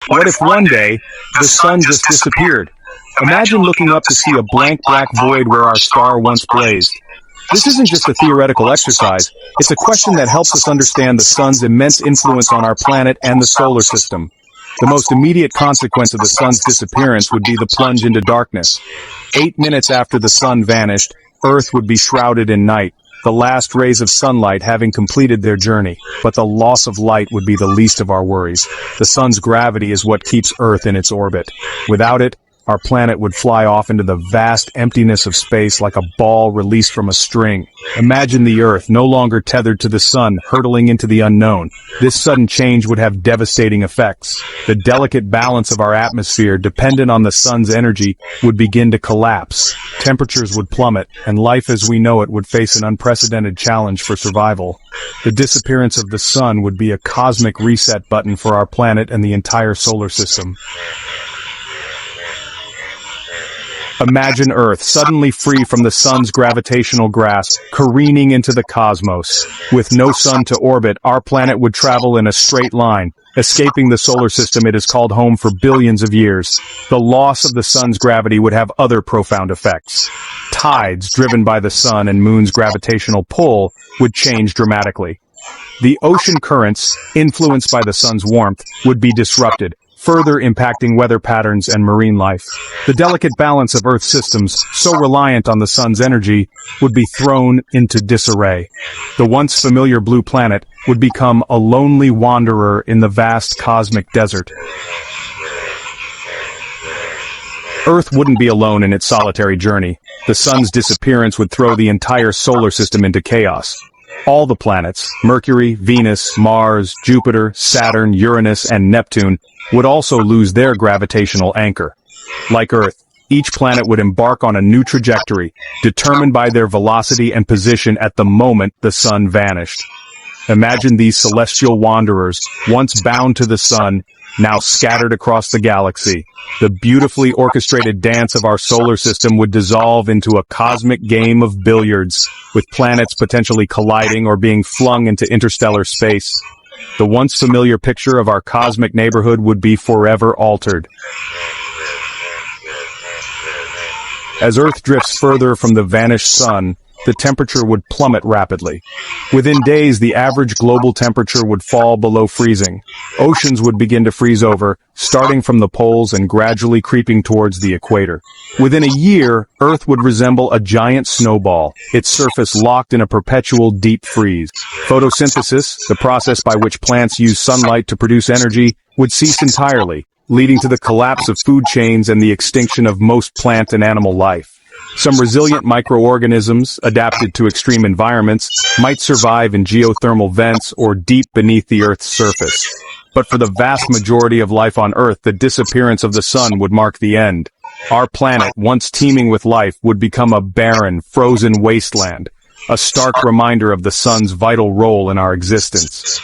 What if one day, the sun just disappeared? Imagine looking up to see a blank black void where our star once blazed. This isn't just a theoretical exercise, it's a question that helps us understand the sun's immense influence on our planet and the solar system. The most immediate consequence of the sun's disappearance would be the plunge into darkness. 8 minutes after the sun vanished, Earth would be shrouded in night, the last rays of sunlight having completed their journey. But the loss of light would be the least of our worries. The sun's gravity is what keeps Earth in its orbit. Without it, our planet would fly off into the vast emptiness of space like a ball released from a string. Imagine the Earth, no longer tethered to the sun, hurtling into the unknown. This sudden change would have devastating effects. The delicate balance of our atmosphere, dependent on the sun's energy, would begin to collapse. Temperatures would plummet, and life as we know it would face an unprecedented challenge for survival. The disappearance of the sun would be a cosmic reset button for our planet and the entire solar system. Imagine Earth suddenly free from the sun's gravitational grasp, careening into the cosmos. With no sun to orbit, our planet would travel in a straight line, escaping the solar system it has called home for billions of years. The loss of the sun's gravity would have other profound effects. Tides, driven by the sun and moon's gravitational pull, would change dramatically. The ocean currents, influenced by the sun's warmth, would be disrupted, further impacting weather patterns and marine life. The delicate balance of Earth's systems, so reliant on the sun's energy, would be thrown into disarray. The once familiar blue planet would become a lonely wanderer in the vast cosmic desert. Earth wouldn't be alone in its solitary journey. The sun's disappearance would throw the entire solar system into chaos. All the planets, Mercury, Venus, Mars, Jupiter, Saturn, Uranus, and Neptune, would also lose their gravitational anchor. Like Earth, each planet would embark on a new trajectory, determined by their velocity and position at the moment the sun vanished. Imagine these celestial wanderers, once bound to the sun, now scattered across the galaxy. The beautifully orchestrated dance of our solar system would dissolve into a cosmic game of billiards, with planets potentially colliding or being flung into interstellar space. The once familiar picture of our cosmic neighborhood would be forever altered. As Earth drifts further from the vanished sun, the temperature would plummet rapidly. Within days, the average global temperature would fall below freezing. Oceans would begin to freeze over, starting from the poles and gradually creeping towards the equator. Within a year, Earth would resemble a giant snowball, its surface locked in a perpetual deep freeze. Photosynthesis, the process by which plants use sunlight to produce energy, would cease entirely, leading to the collapse of food chains and the extinction of most plant and animal life. Some resilient microorganisms, adapted to extreme environments, might survive in geothermal vents or deep beneath the Earth's surface. But for the vast majority of life on Earth, the disappearance of the sun would mark the end. Our planet, once teeming with life, would become a barren, frozen wasteland, a stark reminder of the sun's vital role in our existence.